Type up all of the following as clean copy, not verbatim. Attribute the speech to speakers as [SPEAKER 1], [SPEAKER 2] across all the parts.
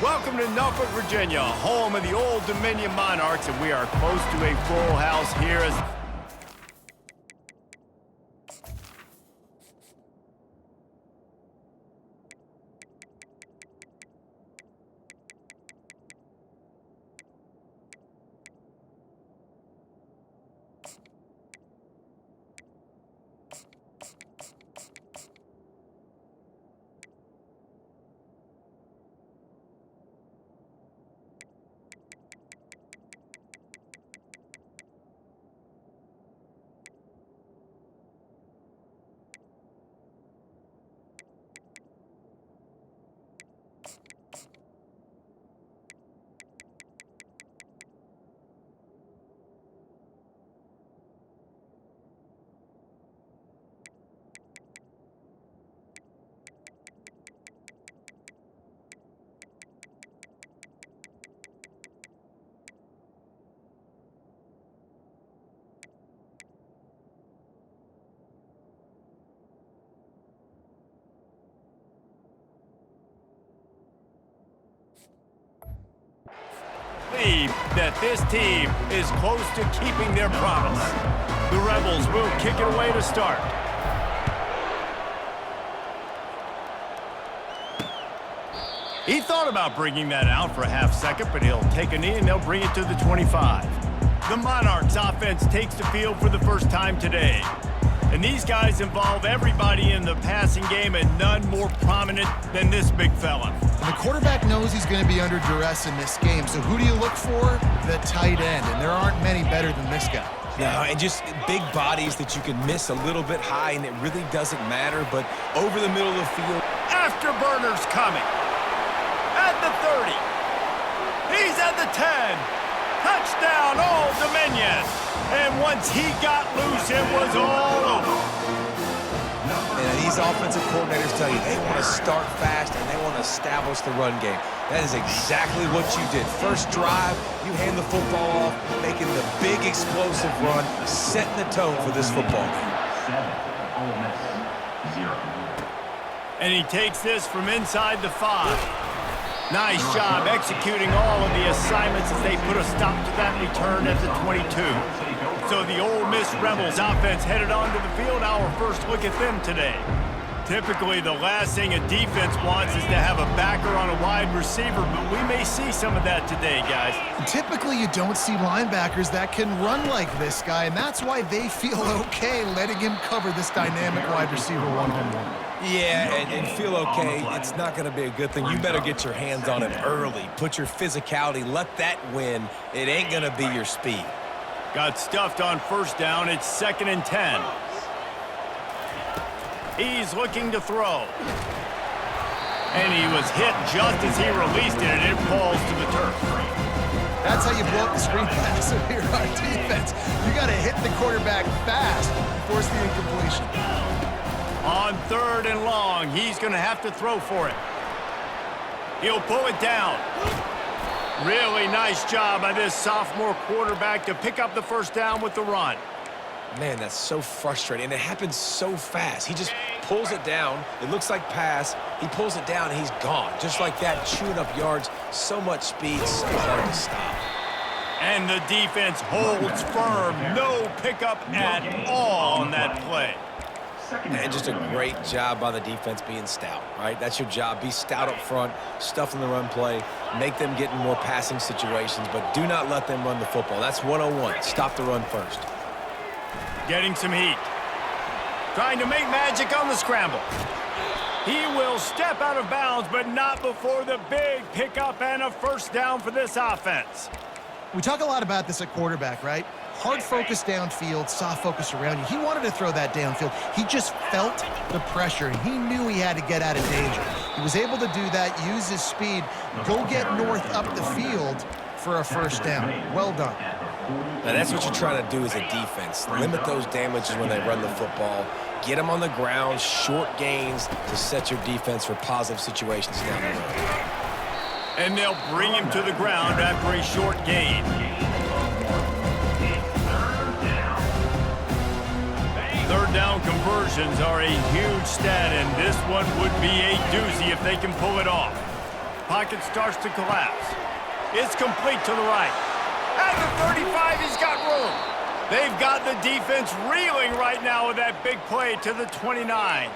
[SPEAKER 1] Welcome to Norfolk, Virginia, home of the Old Dominion Monarchs, and we are close to a full house here as... that this team is close to keeping their promise. The Rebels will kick it away to start. He thought about bringing that out for a half second, but he'll take a knee and they'll bring it to the 25. The Monarchs offense takes the field for the first time today. And these guys involve everybody in the passing game, and none more prominent than this big fella.
[SPEAKER 2] And the quarterback knows he's going to be under duress in this game, so who do you look for? The tight end, and there aren't many better than this guy.
[SPEAKER 3] No, and just big bodies that you can miss a little bit high, and it really doesn't matter, but over the middle of the field.
[SPEAKER 1] Afterburners coming. At the 30. He's at the 10. Touchdown, Old Dominion. And once he got loose, it was all over.
[SPEAKER 3] And these offensive coordinators tell you they want to start fast and they want to establish the run game. That is exactly what you did. First drive, you hand the football off, making the big explosive run, setting the tone for this football game.
[SPEAKER 4] 7, Ole Miss, 0.
[SPEAKER 1] And he takes this from inside the 5. Nice job executing all of the assignments as they put a stop to that return at the 22. So the Ole Miss Rebels offense headed onto the field. Our first look at them today. Typically, the last thing a defense wants is to have a backer on a wide receiver, but we may see some of that today, guys.
[SPEAKER 2] Typically, you don't see linebackers that can run like this guy, and that's why they feel okay letting him cover this dynamic wide receiver one-on-one.
[SPEAKER 3] Yeah, and feel okay. It's not going to be a good thing. You better get your hands on him early. Put your physicality. Let that win. It ain't going to be your speed.
[SPEAKER 1] Got stuffed on first down. It's 2nd and 10. He's looking to throw. And he was hit just as he released it, and it falls to the turf.
[SPEAKER 2] That's how you blow up the screen pass if you're on defense. You got to hit the quarterback fast and force the incompletion.
[SPEAKER 1] On 3rd and long, he's going to have to throw for it. He'll pull it down. Really nice job by this sophomore quarterback to pick up the first down with the run.
[SPEAKER 3] Man, that's so frustrating, and it happens so fast. He just pulls it down. It looks like pass. He pulls it down, and he's gone. Just like that, chewing up yards. So much speed, so hard to stop.
[SPEAKER 1] And the defense holds firm. No pickup at all on that play.
[SPEAKER 3] And just a great job by the defense being stout, right? That's your job. Be stout up front, stuff in the run play, make them get in more passing situations, but do not let them run the football. That's 101. Stop the run first.
[SPEAKER 1] Getting some heat. Trying to make magic on the scramble. He will step out of bounds, but not before the big pickup and a first down for this offense.
[SPEAKER 2] We talk a lot about this at quarterback, right? Hard focus downfield, soft focus around you. He wanted to throw that downfield. He just felt the pressure, and he knew he had to get out of danger. He was able to do that, use his speed, go get north up the field for a first down. Well done.
[SPEAKER 3] Now that's what you're trying to do as a defense. Limit those damages when they run the football. Get them on the ground, short gains to set your defense for positive situations down the road.
[SPEAKER 1] And they'll bring him to the ground after a short gain. Third down conversions are a huge stat, and this one would be a doozy if they can pull it off. pocket starts to collapse. It's complete to the right. At the 35, he's got room. They've got the defense reeling right now with that big play to the 29.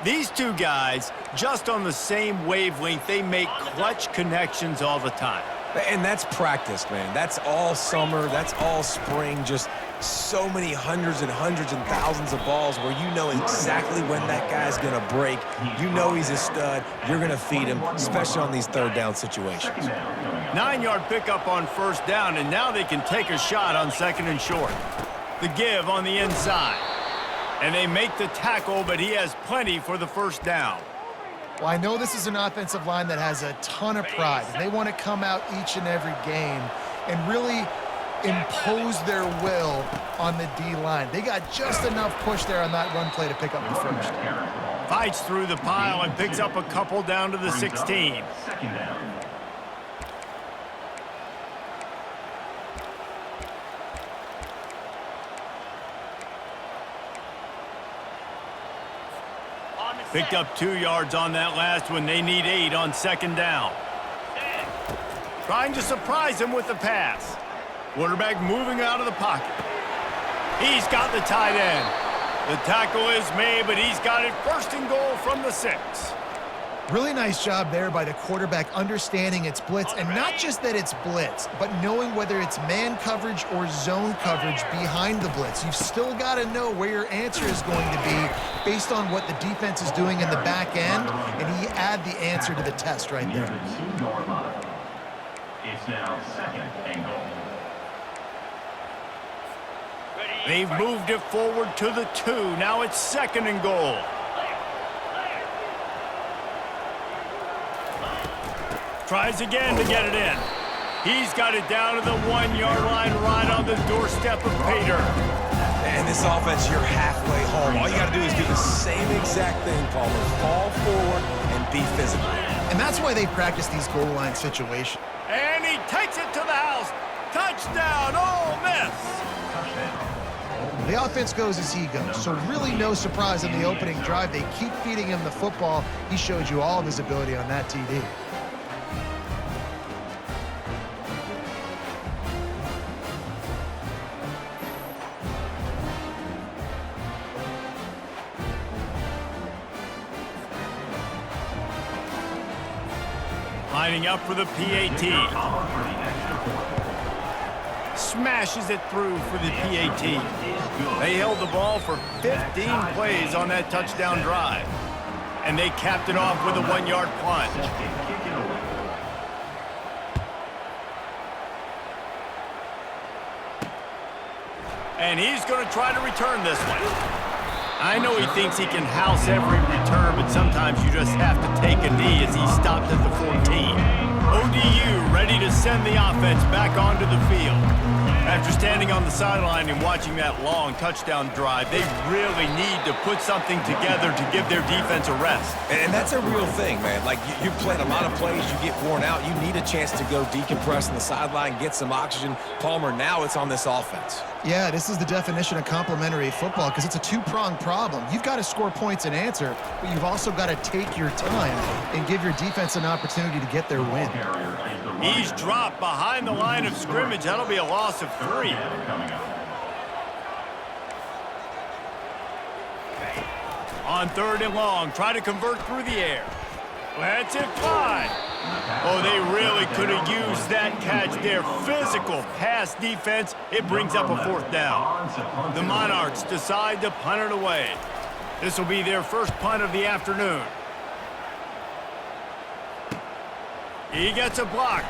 [SPEAKER 1] These two guys, just on the same wavelength, they make clutch connections all the time.
[SPEAKER 3] And that's practice, man. That's all summer. That's all spring. Just so many hundreds and thousands of balls where you know exactly when that guy's going to break. You know he's a stud. You're going to feed him, especially on these third down situations.
[SPEAKER 1] 9-yard pickup on first down, and now they can take a shot on second and short. The give on the inside. And they make the tackle, but he has plenty for the first down.
[SPEAKER 2] Well, I know this is an offensive line that has a ton of pride, and they want to come out each and every game and really impose their will on the D-line. They got just enough push there on that run play to pick up the first.
[SPEAKER 1] Fights through the pile and picks up a couple down to the 16.
[SPEAKER 4] Second down.
[SPEAKER 1] Picked up 2 yards on that last one. They need 8 on second down. Trying to surprise him with the pass. Quarterback moving out of the pocket. He's got the tight end. The tackle is made, but he's got it first and goal from the 6.
[SPEAKER 2] Really nice job there by the quarterback understanding it's blitz, and not just that it's blitz, but knowing whether it's man coverage or zone coverage behind the blitz. You've still got to know where your answer is going to be based on what the defense is doing in the back end, and he add the answer to the test right there.
[SPEAKER 4] It's now second and goal.
[SPEAKER 1] They've moved it forward to the 2. Now it's second and goal. Tries again to get it in. He's got it down to the 1-yard line right on the doorstep of Pater.
[SPEAKER 3] And this offense, you're halfway home. All you got to do is do the same exact thing, Palmer. Fall forward and be physical.
[SPEAKER 2] And that's why they practice these goal line situations.
[SPEAKER 1] And he takes it to the house. Touchdown, Ole Miss.
[SPEAKER 2] The offense goes as he goes, so really no surprise in the opening drive. They keep feeding him the football. He showed you all of his ability on that TD.
[SPEAKER 1] Lining up for the PAT. Smashes it through for the PAT. They held the ball for 15 plays on that touchdown drive. And they capped it off with a 1-yard plunge. And he's going to try to return this one. I know he thinks he can house every return, but sometimes you just have to take a knee as he stopped at the 14. ODU ready to send the offense back onto the field. After standing on the sideline and watching that long touchdown drive, they really need to put something together to give their defense a rest.
[SPEAKER 3] And that's a real thing, man. Like, you've played a lot of plays, you get worn out, you need a chance to go decompress on the sideline, get some oxygen. Palmer, now it's on this offense.
[SPEAKER 2] Yeah, this is the definition of complementary football because it's a two-pronged problem. You've got to score points and answer, but you've also got to take your time and give your defense an opportunity to get their win.
[SPEAKER 1] He's dropped behind the line of scrimmage. That'll be a loss of 3. On third and long, try to convert through the air. Lets it fly. Oh, they really could have used that catch there. Physical pass defense. It brings up a 4th down. The Monarchs decide to punt it away. This will be their first punt of the afternoon. He gets a block.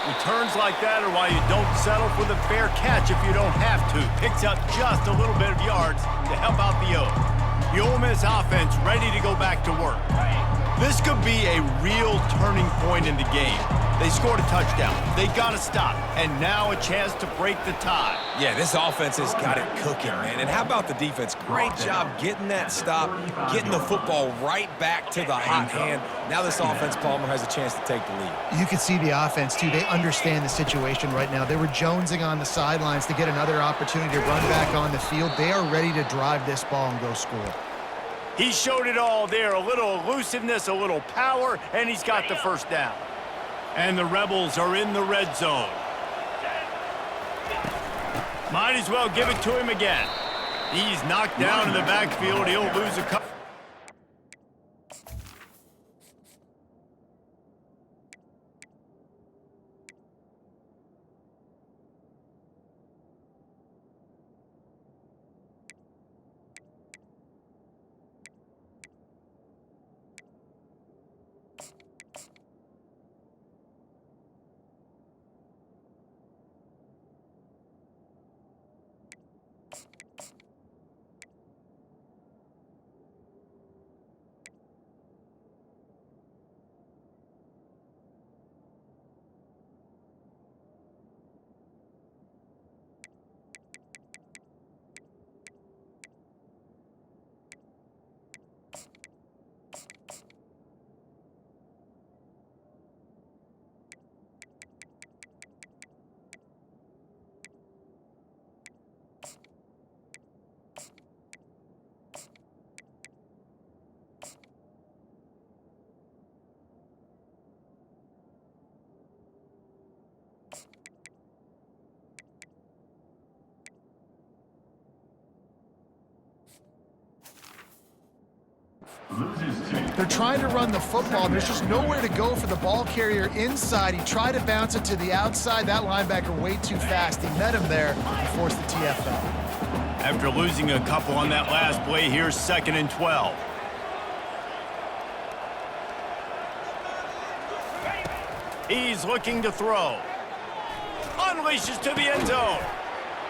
[SPEAKER 1] Returns like that are why you don't settle for the fair catch if you don't have to. Picks up just a little bit of yards to help out the Oak. The Ole Miss offense ready to go back to work. This could be a real turning point in the game. They scored a touchdown. They got to stop. And now a chance to break the tie.
[SPEAKER 3] Yeah, this offense has got it cooking, man. And how about the defense? Great job getting that stop, getting the football right back to the hot hand. Now this offense, Palmer, has a chance to take the lead.
[SPEAKER 2] You can see the offense, too. They understand the situation right now. They were jonesing on the sidelines to get another opportunity to run back on the field. They are ready to drive this ball and go score.
[SPEAKER 1] He showed it all there, a little elusiveness, a little power, and he's got the first down. And the Rebels are in the red zone. Might as well give it to him again. He's knocked down in the backfield. He'll lose a couple.
[SPEAKER 2] They're trying to run the football. There's just nowhere to go for the ball carrier inside. He tried to bounce it to the outside. That linebacker way too fast. He met him there and forced the TFL.
[SPEAKER 1] After losing a couple on that last play, here's 2nd and 12. He's looking to throw. Unleashes to the end zone.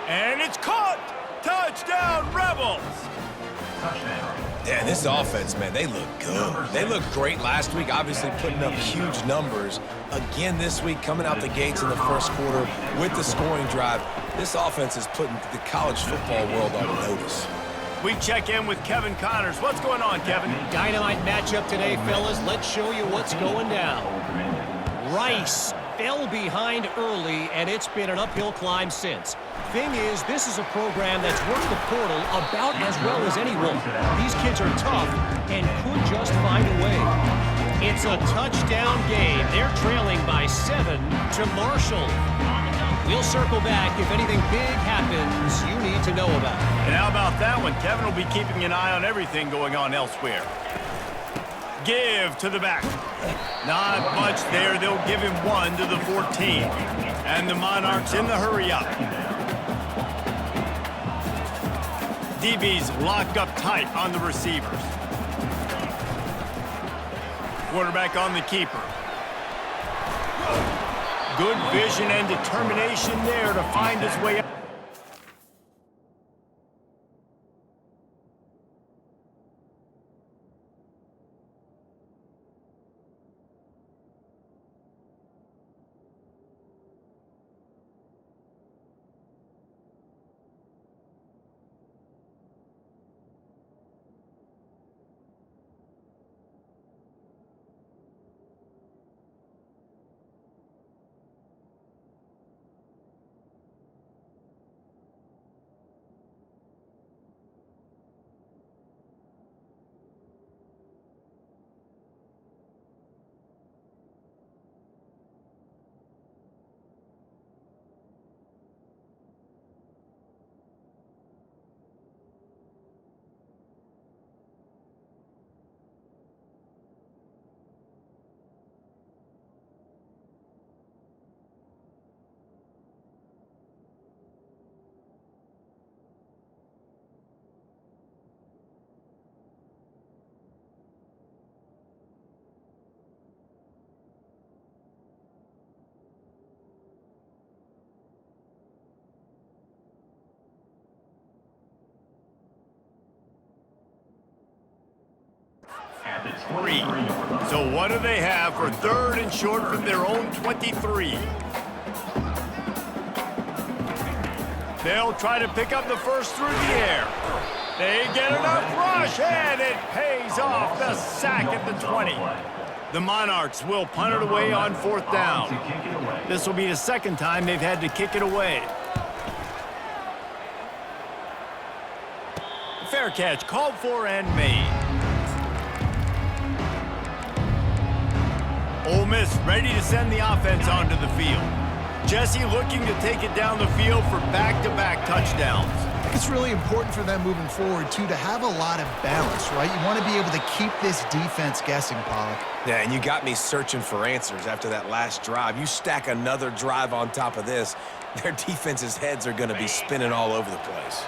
[SPEAKER 1] And it's caught! Touchdown, Rebels!
[SPEAKER 4] Touchdown.
[SPEAKER 3] Yeah, this offense, man, they look good. They looked great last week, obviously putting up huge numbers. Again this week, coming out the gates in the first quarter with the scoring drive. This offense is putting the college football world on notice.
[SPEAKER 1] We check in with Kevin Connors. What's going on, Kevin?
[SPEAKER 5] Dynamite matchup today, fellas. Let's show you what's going down. Rice fell behind early, and it's been an uphill climb since. Thing is, this is a program that's worked the portal about as well as anyone. These kids are tough and could just find a way. It's a touchdown game. They're trailing by 7 to Marshall. We'll circle back if anything big happens you need to know about.
[SPEAKER 1] And how about that one? Kevin will be keeping an eye on everything going on elsewhere. Give to the back. Not much there. They'll give him 1 to the 14. And the Monarchs in the hurry-up. DB's locked up tight on the receivers. Quarterback on the keeper. Good vision and determination there to find his way out. Three. So what do they have for 3rd and short from their own 23? They'll try to pick up the first through the air. They get enough rush, and it pays off the sack at the 20. The Monarchs will punt it away on 4th down. This will be the 2nd time they've had to kick it away. Fair catch called for and made. this, ready to send the offense onto the field. Jesse looking to take it down the field for back-to-back touchdowns.
[SPEAKER 2] I think it's really important for them moving forward, too, to have a lot of balance, right? You want to be able to keep this defense guessing, Pollock.
[SPEAKER 3] Yeah, and you got me searching for answers after that last drive. You stack another drive on top of this, their defense's heads are going to be spinning all over the place.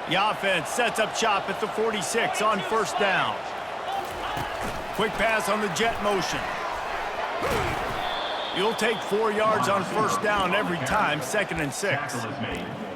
[SPEAKER 1] The offense sets up shop at the 46 on first down. Quick pass on the jet motion. You'll take 4 yards on first down every time, 2nd and 6.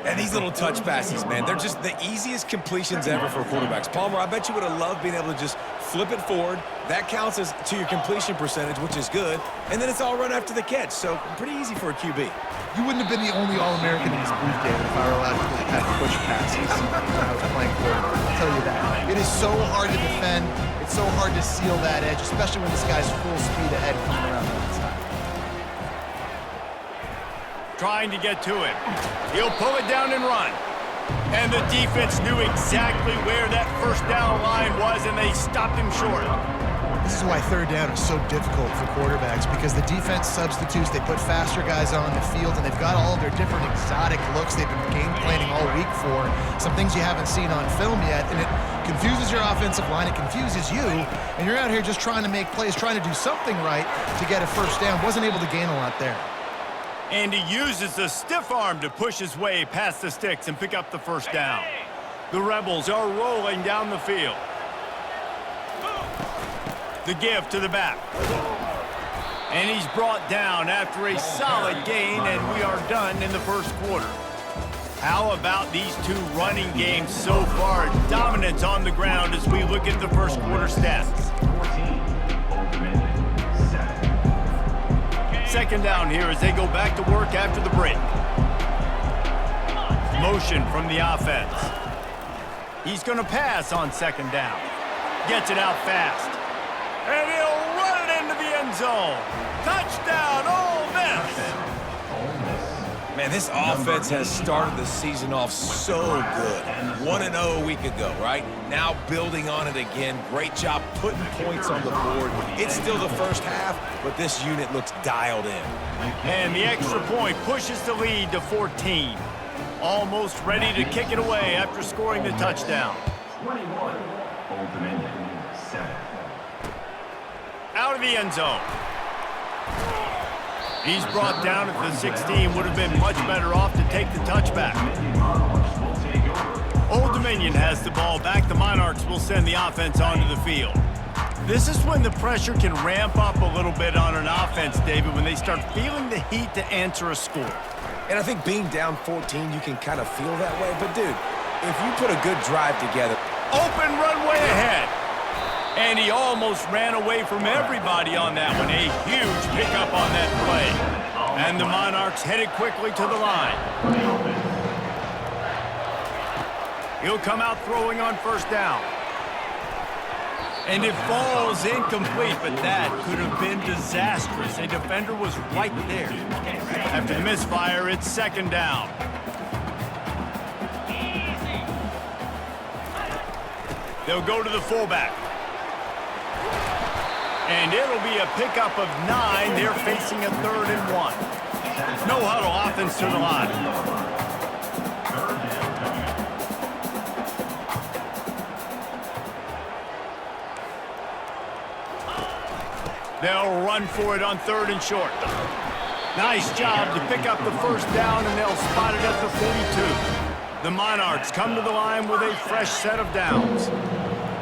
[SPEAKER 3] And these little touch passes, man, they're just the easiest completions ever for quarterbacks. Palmer, I bet you would have loved being able to just flip it forward. That counts as to your completion percentage, which is good. And then it's all run after the catch, so pretty easy for a QB.
[SPEAKER 2] You wouldn't have been the only All-American in this booth, David, if I were allowed to have push passes when I was playing quarterback. I'll tell you that. It is so hard to defend. It's so hard to seal that edge, especially when this guy's full speed ahead coming around the outside.
[SPEAKER 1] Trying to get to it. He'll pull it down and run. And the defense knew exactly where that first down line was, and they stopped him short.
[SPEAKER 2] This is why third down is so difficult for quarterbacks, because the defense substitutes, they put faster guys on the field, and they've got all of their different exotic looks they've been game planning all week for, some things you haven't seen on film yet, and it confuses your offensive line, it confuses you, and you're out here just trying to make plays, trying to do something right to get a first down. Wasn't able to gain a lot there.
[SPEAKER 1] And he uses the stiff arm to push his way past the sticks and pick up the first down. The Rebels are rolling down the field. The give to the back. And he's brought down after a solid gain, and we are done in the first quarter. How about these two running games so far? Dominance on the ground as we look at the first quarter stats. 2nd down here as they go back to work after the break. Motion from the offense. He's going to pass on 2nd down. Gets it out fast. And he'll run it into the end zone. Touchdown, Ole Miss.
[SPEAKER 3] Man, this offense has started the season off so good. 1-0 a week ago, right? Now building on it again. Great job putting points on the board. It's still the first half, but this unit looks dialed in.
[SPEAKER 1] And the extra point pushes the lead to 14. Almost ready to kick it away after scoring the touchdown.
[SPEAKER 4] 21, Old Dominion, 7.
[SPEAKER 1] Out of the end zone. He's brought down at the 16. Would have been much better off to take the touchback. Old Dominion has the ball back. The Monarchs will send the offense onto the field. This is when the pressure can ramp up a little bit on an offense, David, when they start feeling the heat to answer a score.
[SPEAKER 3] And I think being down 14, you can kind of feel that way. But, dude, if you put a good drive together.
[SPEAKER 1] Open runway ahead. And he almost ran away from everybody on that one. A huge pickup on that play. And the Monarchs headed quickly to the line. He'll come out throwing on first down. And it falls incomplete, but that could have been disastrous. A defender was right there. After the misfire, it's 2nd down. They'll go to the fullback. And it'll be a pickup of 9. They're facing a 3rd and 1. No huddle offense to the line. They'll run for it on 3rd and short. Nice job to pick up the first down, and they'll spot it at the 42. The Monarchs come to the line with a fresh set of downs.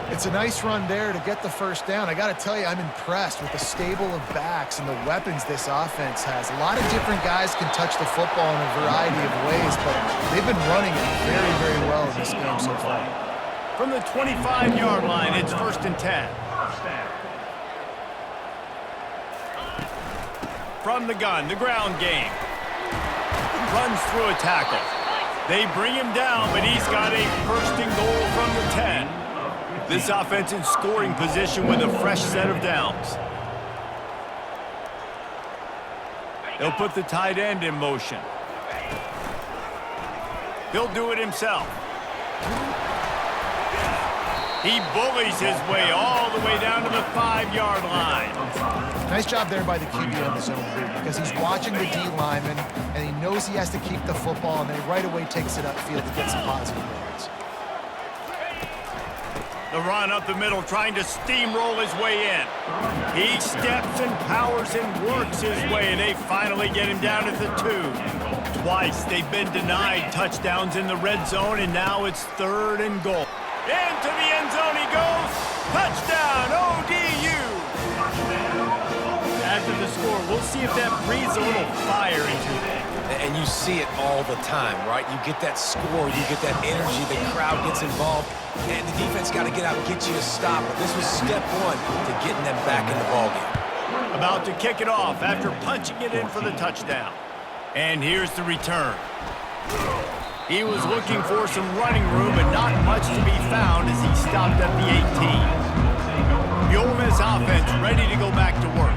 [SPEAKER 2] It's a nice run there to get the first down. I got to tell you, I'm impressed with the stable of backs and the weapons this offense has. A lot of different guys can touch the football in a variety of ways, but they've been running it very, very well in this game so far.
[SPEAKER 1] From the 25-yard line, it's 1st and 10. From the gun, the ground game. Runs through a tackle. They bring him down, but he's got a 1st and goal from the 10. This offense in scoring position with a fresh set of downs. He'll put the tight end in motion. He'll do it himself. He bullies his way all the way down to the 5-yard line.
[SPEAKER 2] Nice job there by the QB on the zone read because he's watching the D lineman, and he knows he has to keep the football, and then he right away takes it upfield to get some positive yards.
[SPEAKER 1] The run up the middle, trying to steamroll his way in. He steps and powers and works his way, and they finally get him down at the 2. Twice they've been denied touchdowns in the red zone, and now it's 3rd and goal. Into the end zone he goes. Touchdown, ODU. After the score, we'll see if that breathes a little fire into it.
[SPEAKER 3] And you see it all the time, right? You get that score, you get that energy, the crowd gets involved, and the defense got to get out and get you a stop. But this was step 1 to getting them back in the ballgame.
[SPEAKER 1] About to kick it off after punching it in for the touchdown. And here's the return. He was looking for some running room, but not much to be found as he stopped at the 18. The Ole Miss offense ready to go back to work.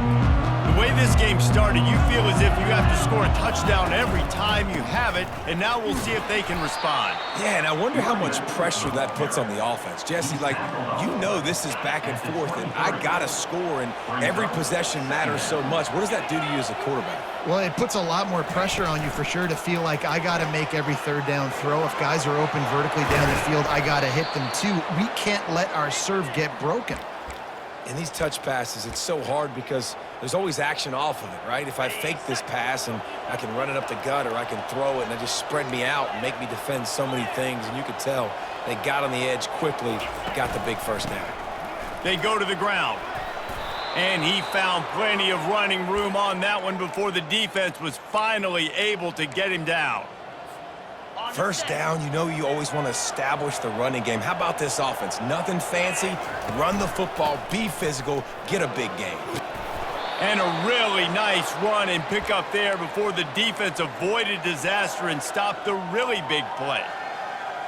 [SPEAKER 1] The way this game started, you feel as if you have to score a touchdown every time you have it, and now we'll see if they can respond.
[SPEAKER 3] Yeah, and I wonder how much pressure that puts on the offense. Jesse, like, you know this is back and forth, and I got to score, and every possession matters so much. What does that do to you as a quarterback?
[SPEAKER 2] Well, it puts a lot more pressure on you for sure to feel like I got to make every 3rd down throw. If guys are open vertically down the field, I got to hit them too. We can't let our serve get broken.
[SPEAKER 3] In these touch passes, it's so hard because there's always action off of it, right? If I fake this pass and I can run it up the gut, or I can throw it and it just spread me out and make me defend so many things, and you could tell they got on the edge quickly, got the big 1st down.
[SPEAKER 1] They go to the ground. And he found plenty of running room on that one before the defense was finally able to get him down.
[SPEAKER 3] 1st down, you know you always want to establish the running game. How about this offense? Nothing fancy. Run the football, be physical, get a big gain.
[SPEAKER 1] And a really nice run and pick up there before the defense avoided disaster and stopped the really big play.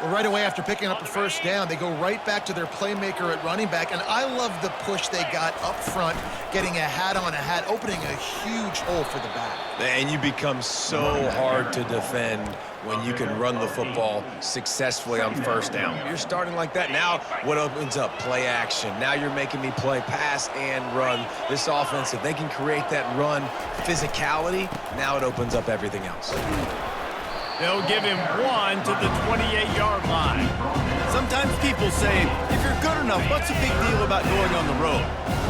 [SPEAKER 2] Well, right away after picking up a 1st down, they go right back to their playmaker at running back, and I love the push they got up front, getting a hat on a hat, opening a huge hole for the back.
[SPEAKER 3] And you become so hard to defend when you can run the football successfully on 1st down. You're starting like that. Now what opens up? Play action. Now you're making me play pass and run. This offense, if they can create that run physicality, now it opens up everything else.
[SPEAKER 1] They'll give him 1 to the 28-yard line. Sometimes people say, if you're good enough, what's the big deal about going on the road?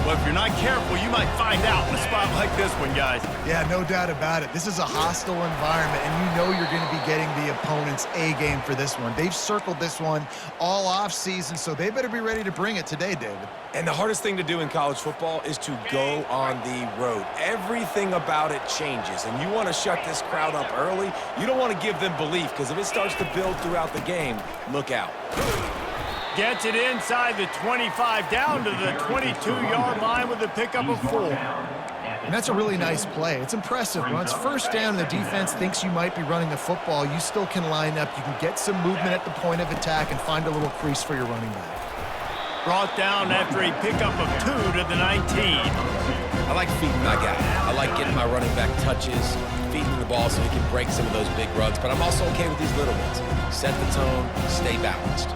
[SPEAKER 1] Well, if you're not careful, you might find out in a spot like this one, guys.
[SPEAKER 2] Yeah, no doubt about it. This is a hostile environment, and you know you're going to be getting the opponent's A game for this one. They've circled this one all offseason, so they better be ready to bring it today, David.
[SPEAKER 3] And the hardest thing to do in college football is to go on the road. Everything about it changes, and you want to shut this crowd up early. You don't want to give them belief, because if it starts to build throughout the game, look out.
[SPEAKER 1] Gets it inside the 25, down to the 22-yard line with a pickup of 4.
[SPEAKER 2] And that's a really nice play. It's impressive. When it's 1st down and the defense thinks you might be running the football, you still can line up. You can get some movement at the point of attack and find a little crease for your running back.
[SPEAKER 1] Brought down after a pickup of 2 to the 19.
[SPEAKER 3] I like feeding my guy. I like getting my running back touches, feeding the ball so he can break some of those big runs. But I'm also okay with these little ones. Set the tone, stay balanced.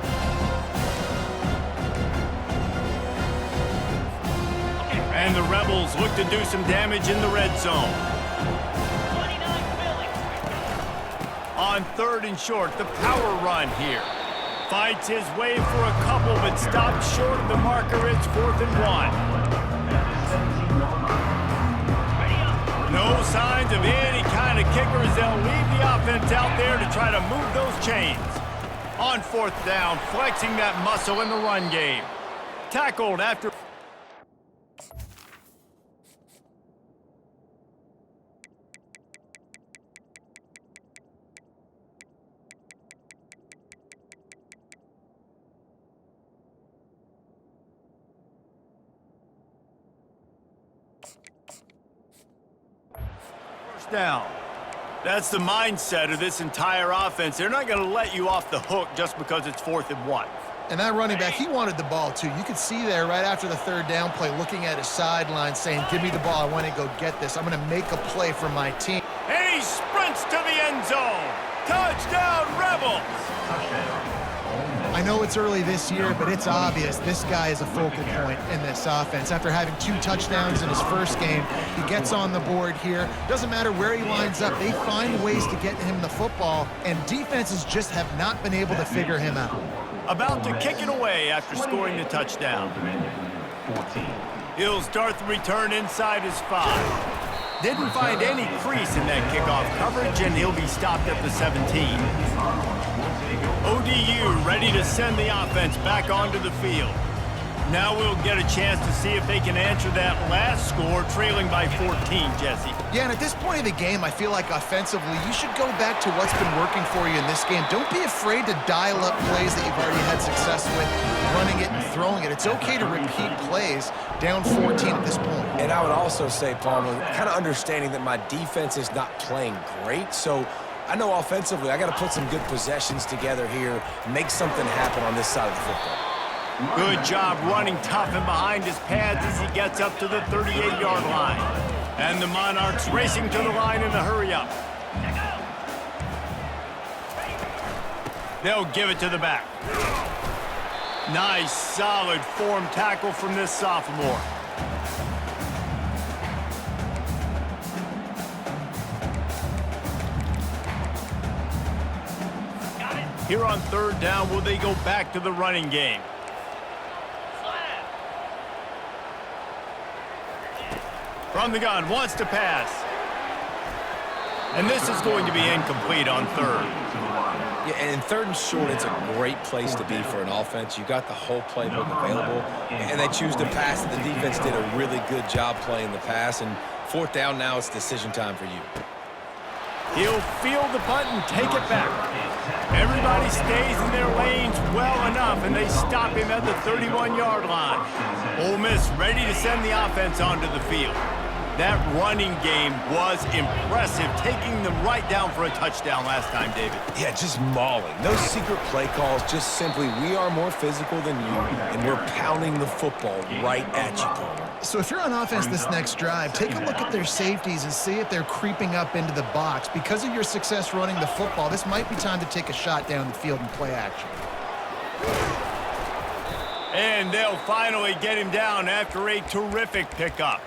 [SPEAKER 1] And the Rebels look to do some damage in the red zone. On 3rd and short, the power run here. Fights his way for a couple, but stops short of the marker. It's 4th and 1. No signs of any kind of kickers. They'll leave the offense out there to try to move those chains. On 4th down, flexing that muscle in the run game. Tackled after... down. That's the mindset of this entire offense. They're not going to let you off the hook just because it's 4th and 1.
[SPEAKER 2] And that running back, he wanted the ball too. You could see there right after the 3rd down play, looking at his sideline saying, give me the ball, I want to go get this. I'm going to make a play for my team.
[SPEAKER 1] And he sprints to the end zone. Touchdown, Rebels!
[SPEAKER 2] I know it's early this year, but it's obvious this guy is a focal point in this offense. After having 2 touchdowns in his first game, he gets on the board here. Doesn't matter where he lines up, they find ways to get him the football, and defenses just have not been able to figure him out.
[SPEAKER 1] About to kick it away after scoring the touchdown. He'll start the return inside his 5. Didn't find any crease in that kickoff coverage, and he'll be stopped at the 17. ODU ready to send the offense back onto the field. Now we'll get a chance to see if they can answer that last score, trailing by 14, Jesse.
[SPEAKER 2] Yeah, and at this point of the game, I feel like offensively, you should go back to what's been working for you in this game. Don't be afraid to dial up plays that you've already had success with, running it and throwing it. It's okay to repeat plays down 14 at this point.
[SPEAKER 3] And I would also say, Palmer, kind of understanding that my defense is not playing great, so I know offensively I got to put some good possessions together here, make something happen on this side of the football.
[SPEAKER 1] Good job running tough and behind his pads as he gets up to the 38-yard line. And the Monarchs racing to the line in a hurry-up. They'll give it to the back. Nice, solid form tackle from this sophomore. Here on 3rd down, will they go back to the running game? From the gun, wants to pass. And this is going to be incomplete on 3rd.
[SPEAKER 3] Yeah, and in 3rd and short, it's a great place to be for an offense. You got the whole playbook available, and they choose to pass. The defense did a really good job playing the pass, and 4th down now, it's decision time for you.
[SPEAKER 1] He'll field the punt and take it back. Everybody stays in their lanes well enough, and they stop him at the 31-yard line. Ole Miss ready to send the offense onto the field. That running game was impressive, taking them right down for a touchdown last time, David.
[SPEAKER 3] Yeah, just mauling. No secret play calls, just simply we are more physical than you, and we're pounding the football right at you, Palmer.
[SPEAKER 2] So if you're on offense this next drive, take a look at their safeties and see if they're creeping up into the box. Because of your success running the football, this might be time to take a shot down the field and play action.
[SPEAKER 1] And they'll finally get him down after a terrific pickup.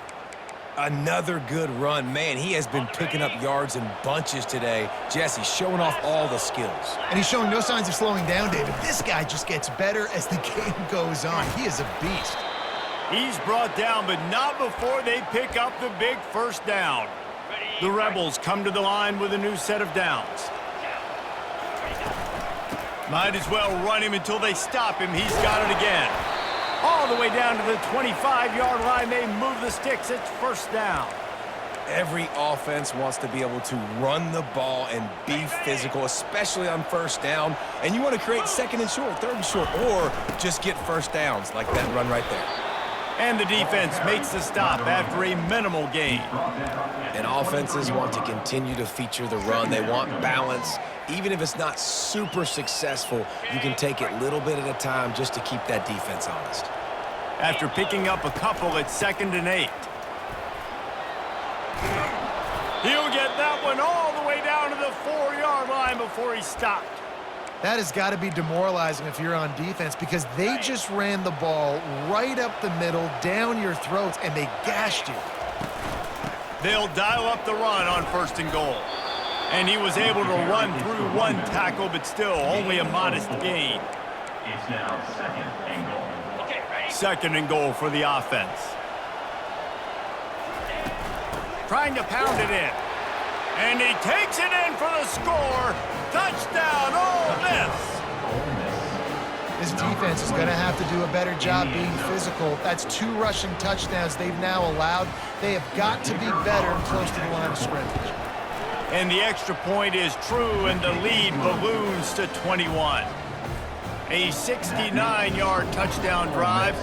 [SPEAKER 3] Another good run. Man, he has been picking up yards in bunches today. Jesse showing off all the skills.
[SPEAKER 2] And he's showing no signs of slowing down, David. This guy just gets better as the game goes on. He is a beast.
[SPEAKER 1] He's brought down, but not before they pick up the big 1st down. The Rebels come to the line with a new set of downs. Might as well run him until they stop him. He's got it again. All the way down to the 25-yard line. They move the sticks. It's 1st down.
[SPEAKER 3] Every offense wants to be able to run the ball and be physical, especially on 1st down. And you want to create 2nd and short, 3rd and short, or just get 1st downs like that run right there.
[SPEAKER 1] And the defense makes the stop after a minimal gain.
[SPEAKER 3] And offenses want to continue to feature the run. They want balance. Even if it's not super successful, you can take it little bit at a time just to keep that defense honest.
[SPEAKER 1] After picking up a couple at 2nd and 8. He'll get that one all the way down to the 4-yard line before he stopped.
[SPEAKER 2] That has got to be demoralizing if you're on defense because they just ran the ball right up the middle, down your throats, and they gashed you.
[SPEAKER 1] They'll dial up the run on 1st and goal. And he was able to run through 1 tackle, but still only a modest gain.
[SPEAKER 4] It's now 2nd and goal.
[SPEAKER 1] 2nd and goal for the offense. Trying to pound it in. And he takes it in for the score. Touchdown, Ole Miss.
[SPEAKER 2] This defense is going to have to do a better job being physical. That's 2 rushing touchdowns they've now allowed. They have got to be better close to the line of scrimmage.
[SPEAKER 1] And the extra point is true, and the lead balloons to 21. A 69-yard touchdown drive,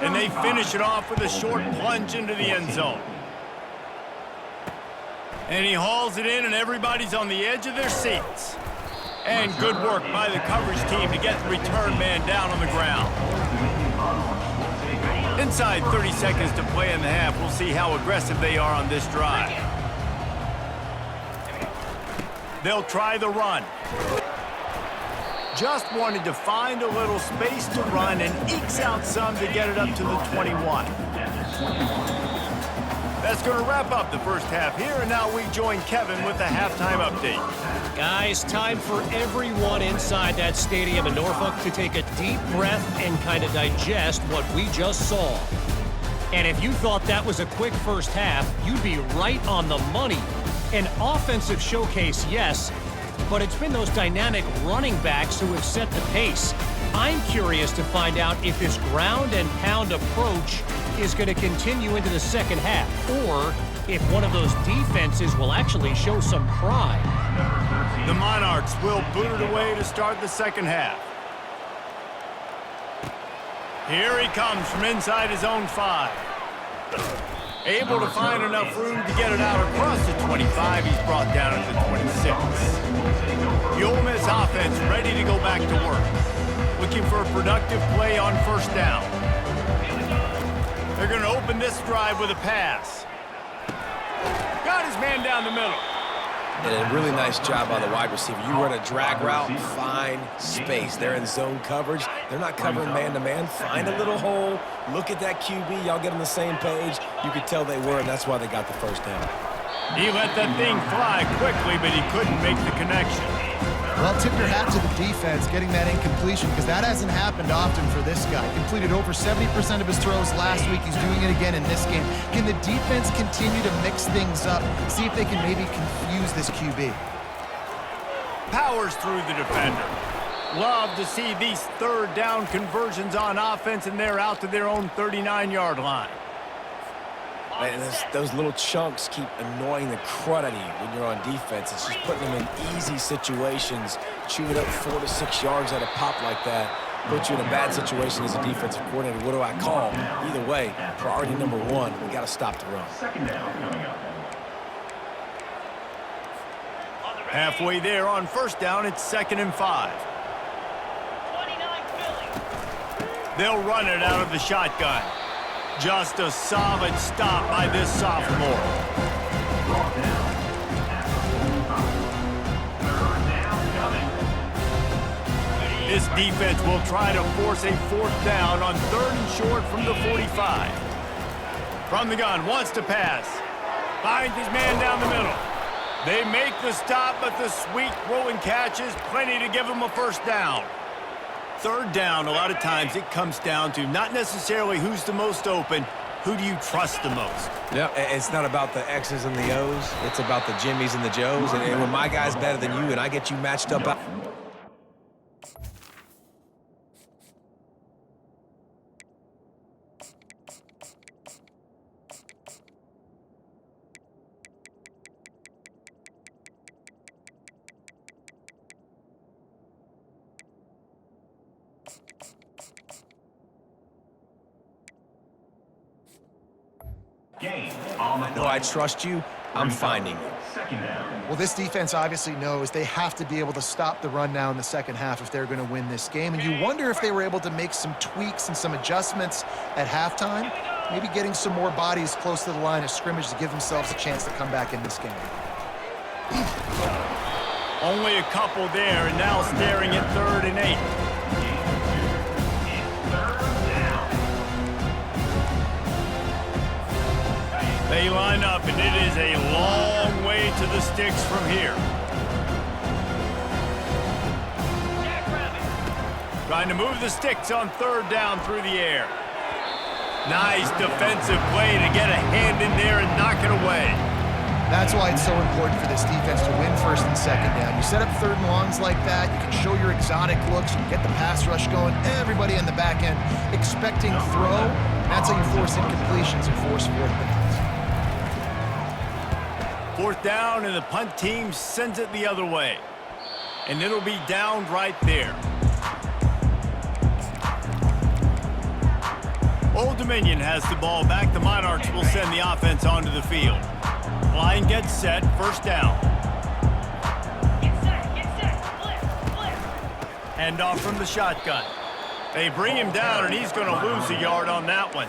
[SPEAKER 1] and they finish it off with a short plunge into the end zone. And he hauls it in, and everybody's on the edge of their seats. And good work by the coverage team to get the return man down on the ground. Inside 30 seconds to play in the half. We'll see how aggressive they are on this drive. They'll try the run. Just wanted to find a little space to run and ekes out some to get it up to the 21. That's going to wrap up the first half here, and now we join Kevin with the halftime update.
[SPEAKER 5] Guys, time for everyone inside that stadium in Norfolk to take a deep breath and kind of digest what we just saw. And if you thought that was a quick first half, you'd be right on the money. An offensive showcase, yes, but it's been those dynamic running backs who have set the pace. I'm curious to find out if this ground and pound approach is going to continue into the second half, or if one of those defenses will actually show some pride.
[SPEAKER 1] The Monarchs will boot it away to start the second half. Here he comes from inside his own 5. Able to find enough room to get it out across the 25. He's brought down at the 26. The Ole Miss offense ready to go back to work. Looking for a productive play on first down. They're going to open this drive with a pass. Got his man down the middle.
[SPEAKER 3] And a really nice job by the wide receiver. You run a drag route, find space. They're in zone coverage. They're not covering man-to-man. Find a little hole. Look at that QB. Y'all get on the same page. You could tell they were, and that's why they got the first down.
[SPEAKER 1] He let that thing fly quickly, but he couldn't make the connection.
[SPEAKER 2] Well, tip your hat to the defense getting that incompletion, because that hasn't happened often for this guy. Completed over 70% of his throws last week. He's doing it again in this game. Can the defense continue to mix things up? See if they can maybe confuse this QB.
[SPEAKER 1] Powers through the defender. Love to see these third down conversions on offense, and they're out to their own 39-yard line.
[SPEAKER 3] Man, those little chunks keep annoying the crud out of you when you're on defense. It's just putting them in easy situations, chewing up 4 to 6 yards at a pop like that. Put you in a bad situation as a defensive coordinator. What do I call? Either way, priority number 1, we got to stop the run.
[SPEAKER 4] Second down coming up.
[SPEAKER 1] Halfway there on first down, it's 2nd and 5. They'll run it out of the shotgun. Just a solid stop by this sophomore. This defense will try to force a 4th down on 3rd and short from the 45. From the gun, wants to pass. Finds his man down the middle. They make the stop, but the sweet throw and catch is plenty to give them a first down. 3rd down, a lot of times it comes down to not necessarily who's the most open, who do you trust the most?
[SPEAKER 3] Yeah, it's not about the X's and the O's. It's about the Jimmys and the Joes. And when my guy's better than you and I get you matched up out. No, I trust you. I'm finding you.
[SPEAKER 2] Well, this defense obviously knows they have to be able to stop the run now in the second half if they're going to win this game. And you wonder if they were able to make some tweaks and some adjustments at halftime, maybe getting some more bodies close to the line of scrimmage to give themselves a chance to come back in this game.
[SPEAKER 1] Only a couple there, and now staring at 3rd and 8. They line up, and it is a long way to the sticks from here. Trying to move the sticks on 3rd down through the air. Nice defensive play to get a hand in there and knock it away.
[SPEAKER 2] That's why it's so important for this defense to win 1st and 2nd down. You set up 3rd and longs like that, you can show your exotic looks, you can get the pass rush going, everybody in the back end expecting throw. That's how you force incompletions and force 4th downs.
[SPEAKER 1] 4th down, and the punt team sends it the other way. And it'll be downed right there. Old Dominion has the ball back. The Monarchs will send the offense onto the field. Line gets set, 1st down. Hand off from the shotgun. They bring him down, and he's going to lose a yard on that one.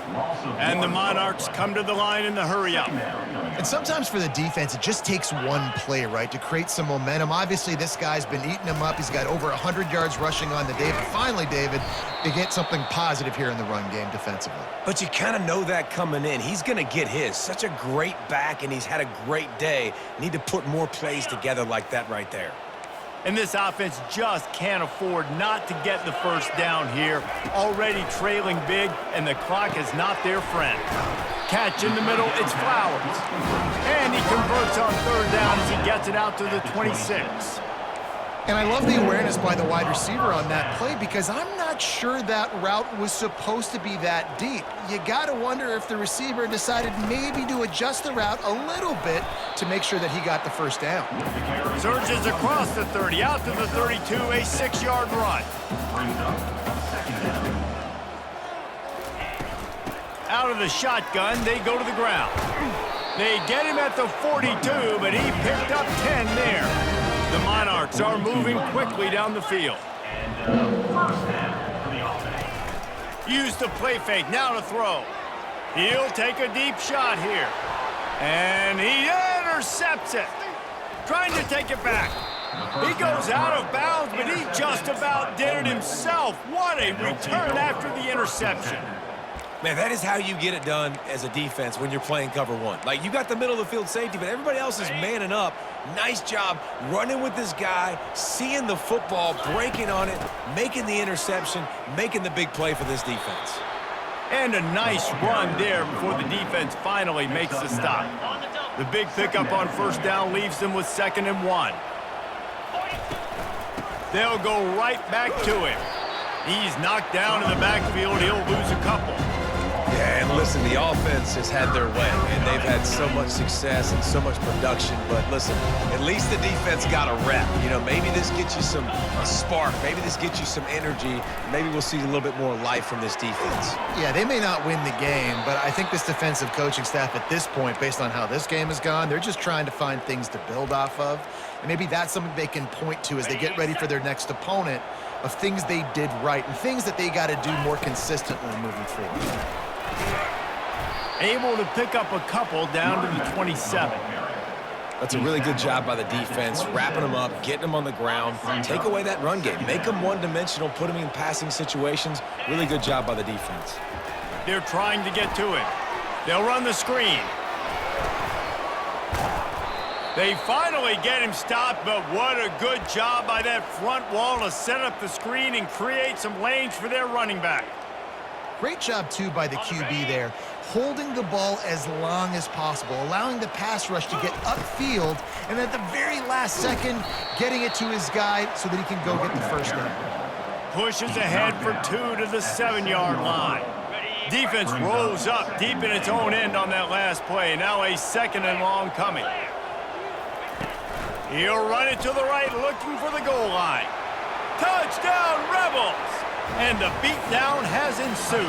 [SPEAKER 1] And the Monarchs come to the line in the hurry-up.
[SPEAKER 2] And sometimes for the defense, it just takes one play, right, to create some momentum. Obviously, this guy's been eating them up. He's got over 100 yards rushing on the day. But finally, David, they get something positive here in the run game defensively.
[SPEAKER 3] But you kind of know that coming in. He's going to get his. Such a great back, and he's had a great day. Need to put more plays together like that right there.
[SPEAKER 1] And this offense just can't afford not to get the first down here. Already trailing big, and the clock is not their friend. Catch in the middle, it's Flowers. And he converts on third down as he gets it out to the 26.
[SPEAKER 2] And I love the awareness by the wide receiver on that play because I'm not sure that route was supposed to be that deep. You got to wonder if the receiver decided maybe to adjust the route a little bit to make sure that he got the first down.
[SPEAKER 1] Surges across the 30, out to the 32, a 6-yard run. Out of the shotgun, they go to the ground. They get him at the 42, but he picked up 10 there. The Monarchs are moving quickly down the field. Use the play fake, now to throw. He'll take a deep shot here. And he intercepts it. Trying to take it back. He goes out of bounds, but he just about did it himself. What a return after the interception.
[SPEAKER 3] Man, that is how you get it done as a defense when you're playing cover one. Like, you got the middle of the field safety, but everybody else is manning up. Nice job running with this guy, seeing the football, breaking on it, making the interception, making the big play for this defense.
[SPEAKER 1] And a nice run there before the defense finally makes the stop. The big pickup on first down leaves them with 2nd and 1. They'll go right back to him. He's knocked down in the backfield. He'll lose a couple.
[SPEAKER 3] Yeah, and listen, the offense has had their way, and they've had so much success and so much production. But listen, at least the defense got a rep. You know, maybe this gets you some spark. Maybe this gets you some energy. Maybe we'll see a little bit more life from this defense.
[SPEAKER 2] Yeah, they may not win the game, but I think this defensive coaching staff at this point, based on how this game has gone, they're just trying to find things to build off of. And maybe that's something they can point to as they get ready for their next opponent of things they did right and things that they got to do more consistently moving forward.
[SPEAKER 1] Able to pick up a couple down to the 27.
[SPEAKER 3] That's a really good job by the defense, wrapping them up, getting them on the ground, take away that run game, make them one-dimensional, put them in passing situations. Really good job by the defense.
[SPEAKER 1] They're trying to get to it. They'll run the screen. They finally get him stopped, but what a good job by that front wall to set up the screen and create some lanes for their running back.
[SPEAKER 2] Great job, too, by the QB there, holding the ball as long as possible, allowing the pass rush to get upfield, and at the very last second, getting it to his guy so that he can go get the first down.
[SPEAKER 1] Pushes ahead for 2 to the 7-yard line. Defense rolls up deep in its own end on that last play. Now a 2nd and long coming. He'll run it to the right, looking for the goal line. Touchdown, Rebels! And the beatdown has ensued.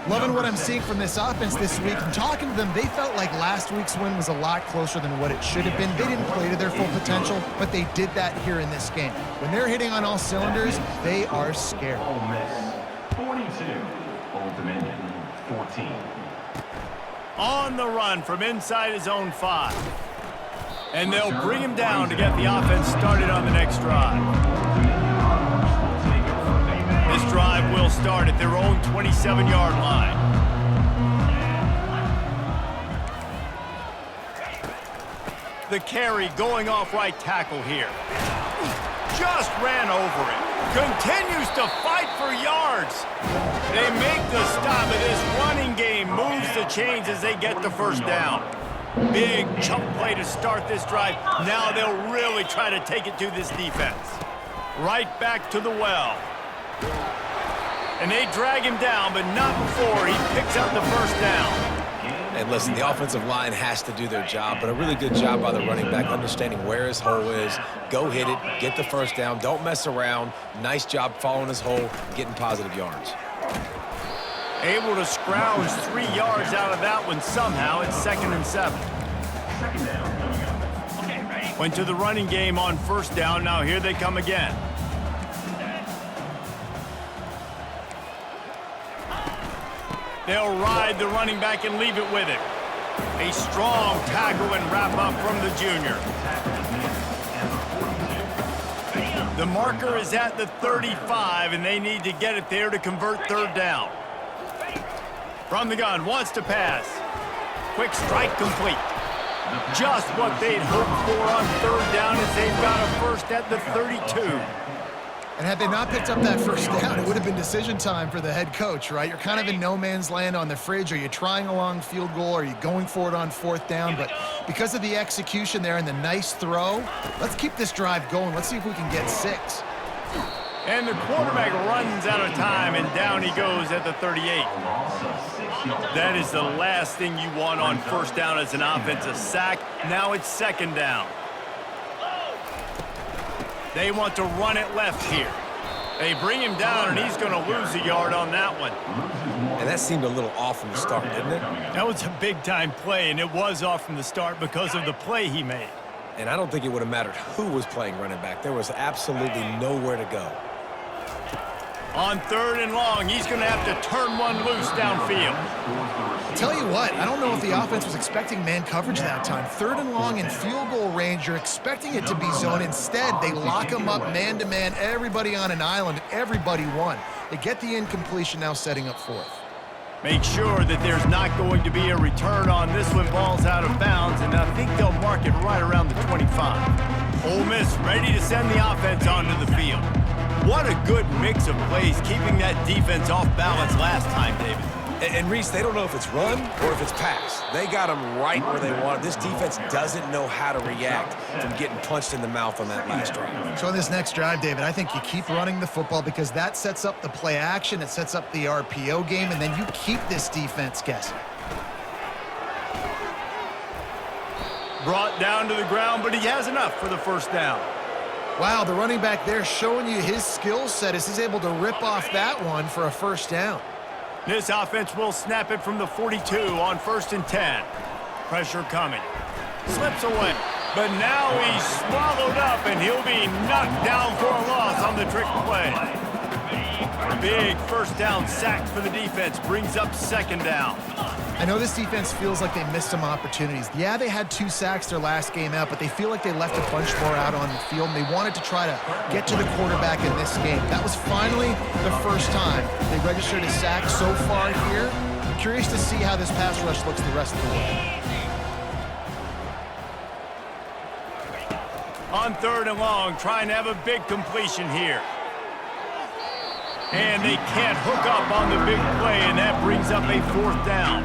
[SPEAKER 2] Loving what I'm seeing from this offense this week. And talking to them, they felt like last week's win was a lot closer than what it should have been. They didn't play to their full potential, but they did that here in this game. When they're hitting on all cylinders, they are scared.
[SPEAKER 4] Ole Miss 42, Old Dominion 14.
[SPEAKER 1] On the run from inside his own 5. And they'll bring him down to get the offense started on the next drive. This drive will start at their own 27-yard line. The carry going off right tackle here. Just ran over it. Continues to fight for yards. They make the stop, and this running game moves the chains as they get the first down. Big chunk play to start this drive. Now they'll really try to take it to this defense. Right back to the well. And they drag him down, but not before he picks up the first down.
[SPEAKER 3] And listen, the offensive line has to do their job, but a really good job by the running back, understanding where his hole is. Go hit it, get the first down, don't mess around. Nice job following his hole, getting positive yards.
[SPEAKER 1] Able to scrounge 3 yards out of that one somehow. It's 2nd and 7. Went to the running game on first down. Now here they come again. They'll ride the running back and leave it with it. A strong tackle and wrap up from the junior. The marker is at the 35, and they need to get it there to convert third down. From the gun, wants to pass. Quick strike complete. Just what they'd hoped for on third down as they've got a first at the 32.
[SPEAKER 2] And had they not picked up that first down, it would have been decision time for the head coach, right? You're kind of in no man's land on the fridge. Are you trying a long field goal? Are you going for it on fourth down? But because of the execution there and the nice throw, let's keep this drive going. Let's see if we can get 6.
[SPEAKER 1] And the quarterback runs out of time, and down he goes at the 38. That is the last thing you want on first down as an offensive sack. Now it's second down. They want to run it left here. They bring him down, and he's going to lose a yard on that one.
[SPEAKER 3] And that seemed a little off from the start, didn't it?
[SPEAKER 1] That was a big-time play, and it was off from the start because of the play he made.
[SPEAKER 3] And I don't think it would have mattered who was playing running back. There was absolutely nowhere to go.
[SPEAKER 1] On third and long, he's going to have to turn one loose downfield.
[SPEAKER 2] Tell you what, I don't know if the offense was expecting man coverage that time. Third and long in field goal range, you're expecting it to be zone. Instead, they lock him up man-to-man, everybody on an island, everybody won. They get the incompletion now setting up fourth.
[SPEAKER 1] Make sure that there's not going to be a return on this when ball's out of bounds, and I think they'll mark it right around the 25. Ole Miss ready to send the offense onto the field. What a good mix of plays, keeping that defense off balance last time, David.
[SPEAKER 3] And Reese, they don't know if it's run or if it's pass. They got them right where they want it. This defense doesn't know how to react from getting punched in the mouth on that last drive.
[SPEAKER 2] So on this next drive, David, I think you keep running the football because that sets up the play action, it sets up the RPO game, and then you keep this defense guessing.
[SPEAKER 1] Brought down to the ground, but he has enough for the first down.
[SPEAKER 2] Wow, the running back there showing you his skill set as he's able to rip off that one for a first down.
[SPEAKER 1] This offense will snap it from the 42 on 1st and 10. Pressure coming. Slips away. But now he's swallowed up, and he'll be knocked down for a loss on the trick play. A big first down sack for the defense brings up second down.
[SPEAKER 2] I know this defense feels like they missed some opportunities. Yeah, they had 2 sacks their last game out, but they feel like they left a bunch more out on the field, and they wanted to try to get to the quarterback in this game. That was finally the first time they registered a sack so far here. I'm curious to see how this pass rush looks the rest of the way.
[SPEAKER 1] On third and long, trying to have a big completion here. And they can't hook up on the big play, and that brings up a fourth down.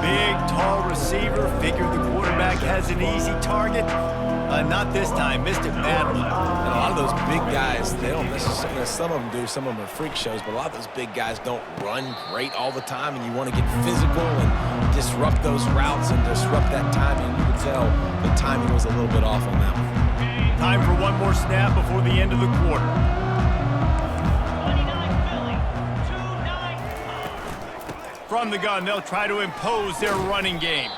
[SPEAKER 1] Big, tall receiver. Figured the quarterback has an easy target. Not this time. Missed it badly.
[SPEAKER 3] And a lot of those big guys, they don't necessarily, some of them do, some of them are freak shows, but a lot of those big guys don't run great all the time, and you want to get physical and disrupt those routes and disrupt that timing. You can tell the timing was a little bit off on that one.
[SPEAKER 1] Time for one more snap before the end of the quarter. From the gun, they'll try to impose their running game.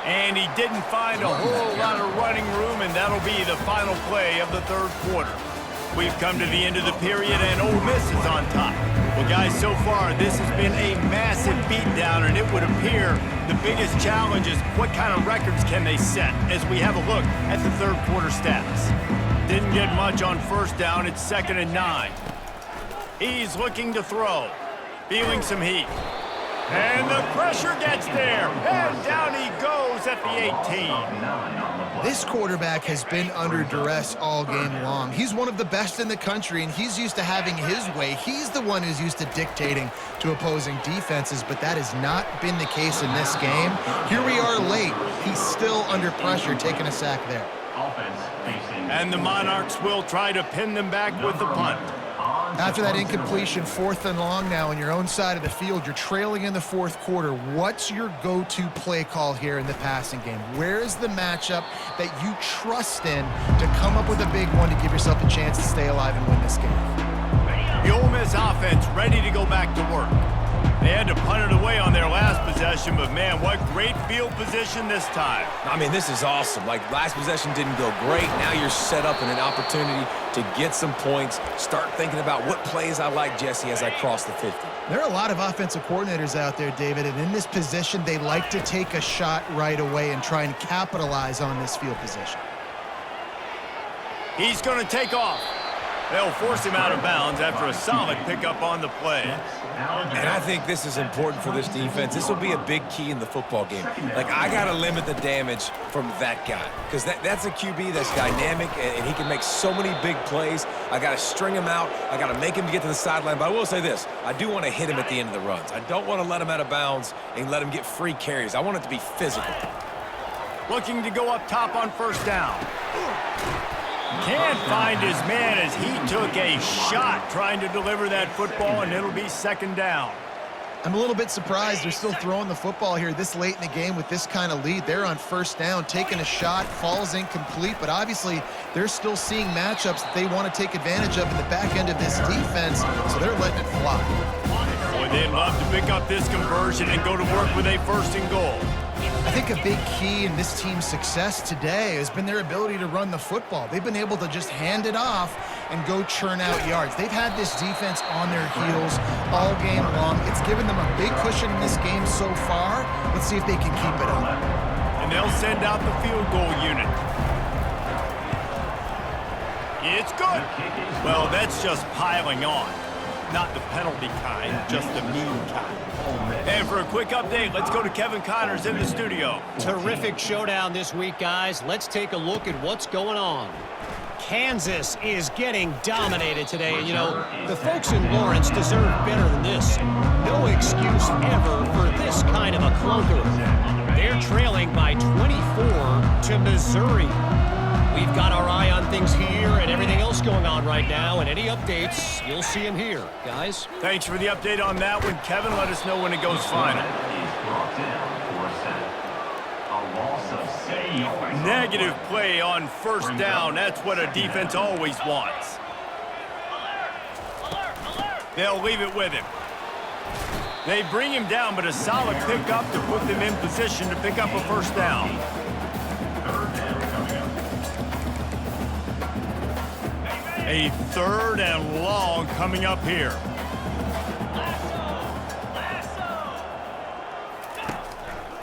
[SPEAKER 1] And he didn't find a whole lot of running room, and that'll be the final play of the third quarter. We've come to the end of the period, and Ole Miss is on top. Well, guys, so far, this has been a massive beatdown, and it would appear the biggest challenge is what kind of records can they set as we have a look at the third quarter stats. Didn't get much on first down. It's 2nd and 9. He's looking to throw, feeling some heat. And the pressure gets there, and down he goes at the 18.
[SPEAKER 2] This quarterback has been under duress all game long. He's one of the best in the country, and he's used to having his way. He's the one who's used to dictating to opposing defenses, but that has not been the case in this game. Here we are late. He's still under pressure, taking a sack there.
[SPEAKER 1] And the Monarchs will try to pin them back with the punt.
[SPEAKER 2] After that incompletion, 4th and long now on your own side of the field, you're trailing in the fourth quarter. What's your go-to play call here in the passing game? Where is the matchup that you trust in to come up with a big one to give yourself a chance to stay alive and win this game?
[SPEAKER 1] The Ole Miss offense ready to go back to work. They had to punt it away on their last possession, but man, what great field position this time.
[SPEAKER 3] I mean, this is awesome. Like, last possession didn't go great. Now you're set up in an opportunity to get some points, start thinking about what plays I like, Jesse, as I cross the 50.
[SPEAKER 2] There are a lot of offensive coordinators out there, David, and in this position, they like to take a shot right away and try and capitalize on this field position.
[SPEAKER 1] He's going to take off. They'll force him out of bounds after a solid pickup on the play.
[SPEAKER 3] And I think this is important for this defense. This will be a big key in the football game. Like, I got to limit the damage from that guy because that's a QB that's dynamic, and he can make so many big plays. I got to string him out. I got to make him get to the sideline. But I will say this. I do want to hit him at the end of the runs. I don't want to let him out of bounds and let him get free carries. I want it to be physical.
[SPEAKER 1] Looking to go up top on first down. Can't find his man as he took a shot trying to deliver that football, and it'll be second down.
[SPEAKER 2] I'm a little bit surprised they're still throwing the football here this late in the game with this kind of lead. They're on first down, taking a shot, falls incomplete, but obviously they're still seeing matchups that they want to take advantage of in the back end of this defense, so they're letting it fly.
[SPEAKER 1] Boy, they'd love to pick up this conversion and go to work with a first and goal.
[SPEAKER 2] I think a big key in this team's success today has been their ability to run the football. They've been able to just hand it off and go churn out yards. They've had this defense on their heels all game long. It's given them a big cushion in this game so far. Let's see if they can keep it up.
[SPEAKER 1] And they'll send out the field goal unit. It's good. Well, that's just piling on. Not the penalty kind, just the mean kind. And for a quick update, let's go to Kevin Connors in the studio.
[SPEAKER 5] Terrific showdown this week, guys. Let's take a look at what's going on. Kansas is getting dominated today. And, you know, the folks in Lawrence deserve better than this. No excuse ever for this kind of a clunker. They're trailing by 24 to Missouri. We've got our eye on things here and everything else going on right now, and any updates, you'll see them here. Guys?
[SPEAKER 1] Thanks for the update on that one, Kevin. Let us know when it goes final. Negative play on first down. That's what a defense always wants. They'll leave it with him. They bring him down, but a solid pickup to put them in position to pick up a first down. A third and long coming up here.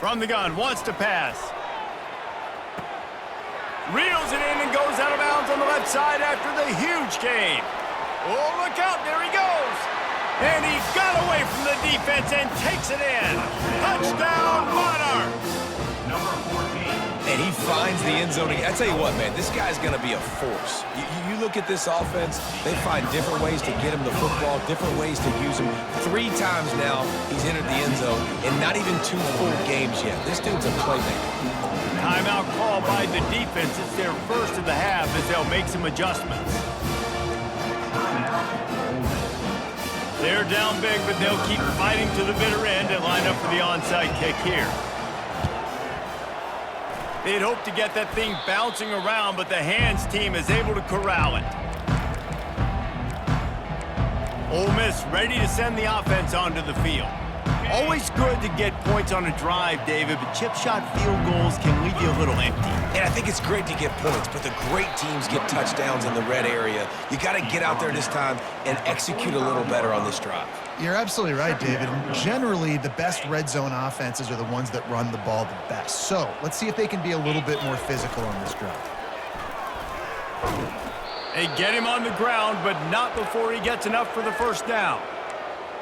[SPEAKER 1] From the gun, wants to pass. Reels it in and goes out of bounds on the left side after the huge gain. Oh, look out, there he goes. And he got away from the defense and takes it in. Touchdown, Monarchs.
[SPEAKER 4] Number 14.
[SPEAKER 3] And he finds the end zone. I tell you what, man, this guy's going to be a force. You look at this offense, they find different ways to get him the football, different ways to use him. 3 times now he's entered the end zone, and not even 2 full games yet. This dude's a playmaker.
[SPEAKER 1] Timeout call by the defense. It's their first of the half as they'll make some adjustments. They're down big, but they'll keep fighting to the bitter end and line up for the onside kick here. They'd hope to get that thing bouncing around, but the hands team is able to corral it. Ole Miss ready to send the offense onto the field. Always good to get points on a drive, David, but chip shot field goals can leave you a little empty.
[SPEAKER 3] And I think it's great to get points, but the great teams get touchdowns in the red area. You got to get out there this time and execute a little better on this drive.
[SPEAKER 2] You're absolutely right, David. Generally, the best red zone offenses are the ones that run the ball the best. So let's see if they can be a little bit more physical on this drive.
[SPEAKER 1] They get him on the ground, but not before he gets enough for the first down.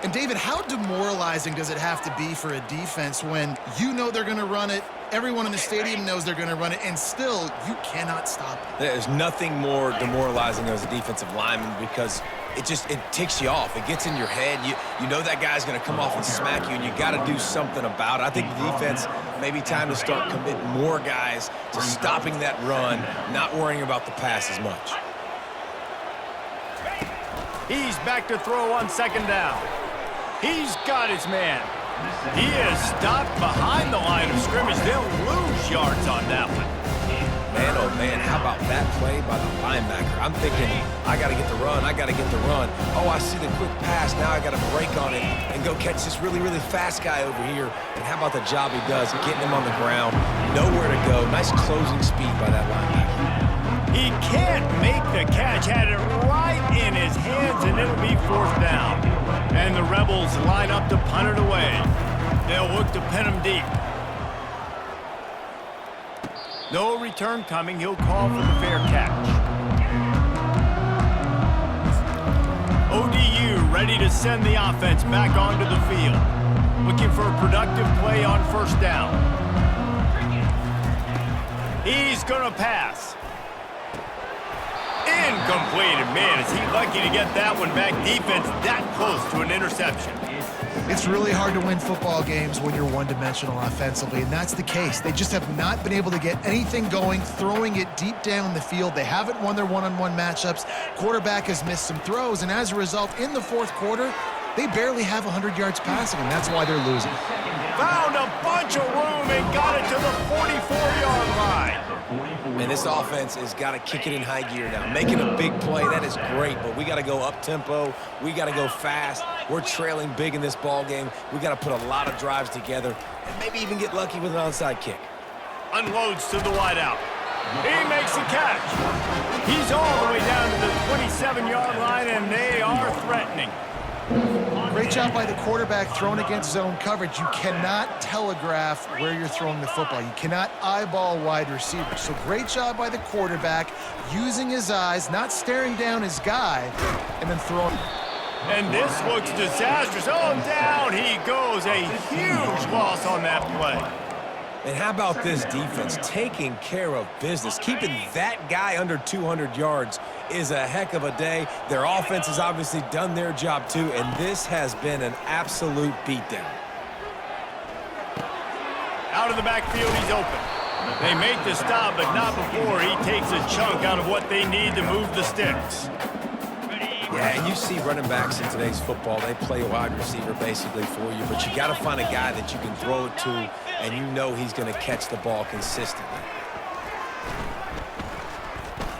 [SPEAKER 2] And David, how demoralizing does it have to be for a defense when you know they're going to run it, everyone in the stadium knows they're going to run it, and still you cannot stop it?
[SPEAKER 3] There's nothing more demoralizing as a defensive lineman because it ticks you off. It gets in your head. You know that guy's going to come off and smack you, and you got to do something about it. I think the defense maybe time to start committing more guys to stopping that run, not worrying about the pass as much.
[SPEAKER 1] He's back to throw on second down. He's got his man. He is stopped behind the line of scrimmage. They'll lose yards on that one.
[SPEAKER 3] Man, oh man, how about that play by the linebacker? I'm thinking, I got to get the run, I got to get the run. Oh, I see the quick pass, now I got to break on it and go catch this really, really fast guy over here. And how about the job he does, getting him on the ground, nowhere to go. Nice closing speed by that linebacker.
[SPEAKER 1] He can't make the catch. Had it right in his hands, and it'll be 4th down. And the Rebels line up to punt it away. They'll look to pin him deep. No return coming. He'll call for the fair catch. ODU ready to send the offense back onto the field. Looking for a productive play on 1st down. He's going to pass. Incomplete. And man, is he lucky to get that one back. Defense that close to an interception.
[SPEAKER 2] It's really hard to win football games when you're one-dimensional offensively, and that's the case. They just have not been able to get anything going, throwing it deep down the field. They haven't won their one-on-one matchups. Quarterback has missed some throws, and as a result, in the 4th quarter, they barely have 100 yards passing, and that's why they're losing.
[SPEAKER 1] Found a bunch of room and got it to the 44-yard line.
[SPEAKER 3] And this offense has got to kick it in high gear now. Making a big play, that is great, but we got to go up-tempo. We got to go fast. We're trailing big in this ball game. We got to put a lot of drives together and maybe even get lucky with an onside kick.
[SPEAKER 1] Unloads to the wideout. He makes the catch. He's all the way down to the 27-yard line, and they are threatening.
[SPEAKER 2] Great job by the quarterback thrown against zone coverage. You cannot telegraph where you're throwing the football. You cannot eyeball wide receivers. So great job by the quarterback using his eyes, not staring down his guy, and then throwing.
[SPEAKER 1] And this looks disastrous. Oh, down he goes. A huge loss on that play.
[SPEAKER 3] And how about this defense taking care of business? Keeping that guy under 200 yards is a heck of a day. Their offense has obviously done their job too, and this has been an absolute beatdown.
[SPEAKER 1] Out of the backfield, he's open. They make the stop, but not before he takes a chunk out of what they need to move the sticks.
[SPEAKER 3] Yeah, and you see running backs in today's football, they play a wide receiver basically for you, but you got to find a guy that you can throw it to, and you know he's going to catch the ball consistently.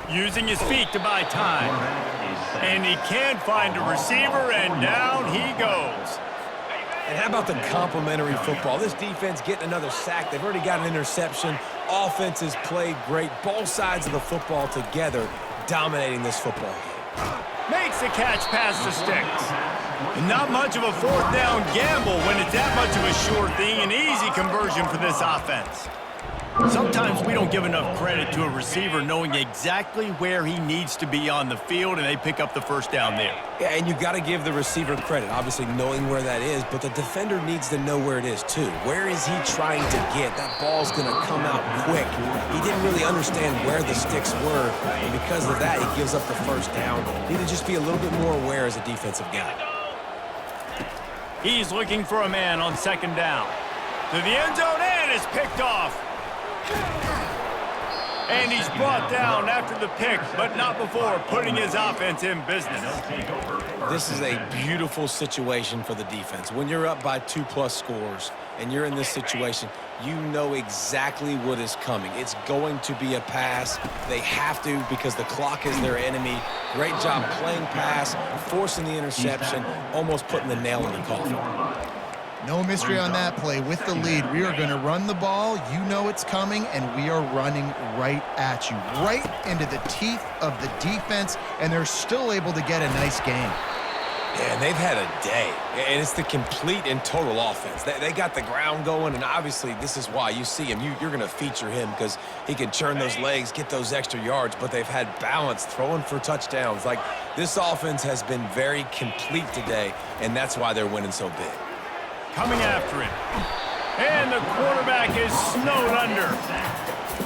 [SPEAKER 1] Using his feet to buy time. And he can't find a receiver, and down he goes.
[SPEAKER 3] And how about the complimentary football? This defense getting another sack. They've already got an interception. Offense has played great. Both sides of the football together dominating this football game.
[SPEAKER 1] Makes the catch past the sticks. Not much of a 4th down gamble when it's that much of a sure thing. An easy conversion for this offense. Sometimes we don't give enough credit to a receiver knowing exactly where he needs to be on the field, and they pick up the 1st down there.
[SPEAKER 3] Yeah, and you got to give the receiver credit, obviously knowing where that is, but the defender needs to know where it is too. Where is he trying to get? That ball's going to come out quick. He didn't really understand where the sticks were, and because of that, he gives up the 1st down. Need to just be a little bit more aware as a defensive guy.
[SPEAKER 1] He's looking for a man on 2nd down. To the end zone, and is picked off. And he's brought down after the pick, but not before putting his offense in business.
[SPEAKER 3] This is a beautiful situation for the defense. When you're up by 2+ scores and you're in this situation, you know exactly what is coming. It's going to be a pass. They have to because the clock is their enemy. Great job playing pass, forcing the interception, almost putting the nail in the coffin.
[SPEAKER 2] No mystery on that play. With the lead, we are going to run the ball. You know it's coming, and we are running right at you, right into the teeth of the defense, and they're still able to get a nice game.
[SPEAKER 3] Yeah, and they've had a day, and it's the complete and total offense. They got the ground going, and obviously this is why you see him. You're going to feature him because he can churn those legs, get those extra yards, but they've had balance, throwing for touchdowns. Like, this offense has been very complete today, and that's why they're winning so big.
[SPEAKER 1] Coming after it. And the quarterback is snowed under.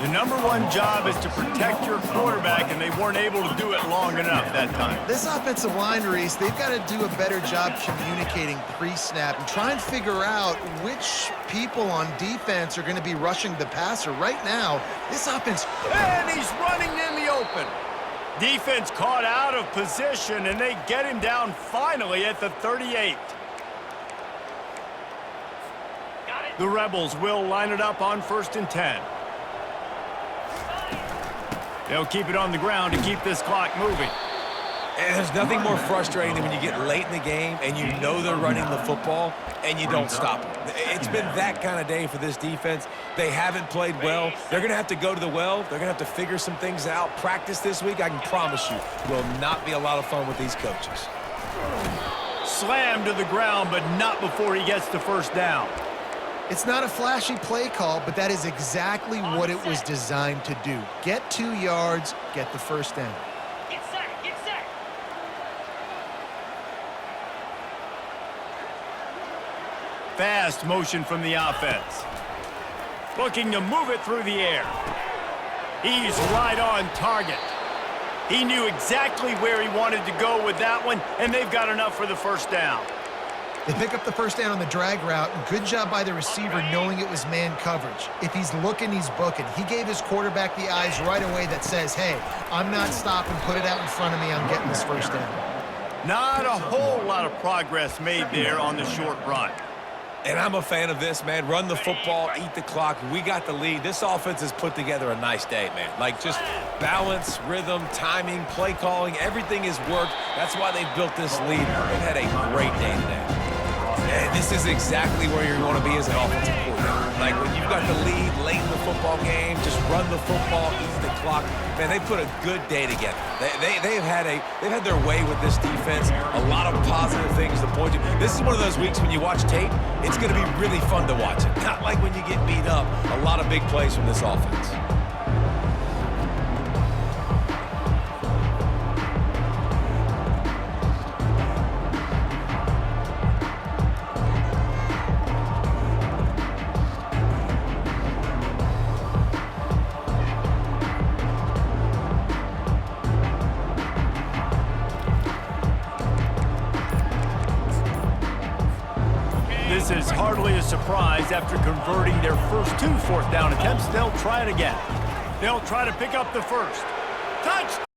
[SPEAKER 1] The #1 job is to protect your quarterback, and they weren't able to do it long enough that time.
[SPEAKER 2] This offensive line, Reese, they've got to do a better job communicating pre-snap and try and figure out which people on defense are going to be rushing the passer. Right now, this offense...
[SPEAKER 1] And he's running in the open. Defense caught out of position, and they get him down finally at the 38. The Rebels will line it up on 1st and 10. They'll keep it on the ground to keep this clock moving.
[SPEAKER 3] And there's nothing more frustrating than when you get late in the game and you know they're running the football and you don't stop them. It's been that kind of day for this defense. They haven't played well. They're going to have to go to the well. They're going to have to figure some things out. Practice this week, I can promise you, will not be a lot of fun with these coaches.
[SPEAKER 1] Slammed to the ground, but not before he gets the first down.
[SPEAKER 2] It's not a flashy play call, but that is exactly what it was designed to do. Get 2 yards, get the first down.
[SPEAKER 6] Get set, get set.
[SPEAKER 1] Fast motion from the offense. Looking to move it through the air. He's right on target. He knew exactly where he wanted to go with that one, and they've got enough for the first down.
[SPEAKER 2] They pick up the first down on the drag route. Good job by the receiver knowing it was man coverage. If he's looking, he's booking. He gave his quarterback the eyes right away that says, hey, I'm not stopping. Put it out in front of me. I'm getting this first down.
[SPEAKER 1] Not a whole lot of progress made there on the short run.
[SPEAKER 3] And I'm a fan of this, man. Run the football, eat the clock. We got the lead. This offense has put together a nice day, man. Like, just balance, rhythm, timing, play calling, everything has worked. That's why they've built this lead. They've had a great day today. And this is exactly where you want to be as an offensive coordinator. Like, when you've got the lead late in the football game, just run the football, eat the clock. Man, they put a good day together. They've had their way with this defense. A lot of positive things to point to. This is one of those weeks when you watch tape, it's going to be really fun to watch it. Not like when you get beat up. A lot of big plays from this offense.
[SPEAKER 1] This is hardly a surprise. After converting their first 2 fourth down attempts, they'll try it again. They'll try to pick up the first. Touchdown!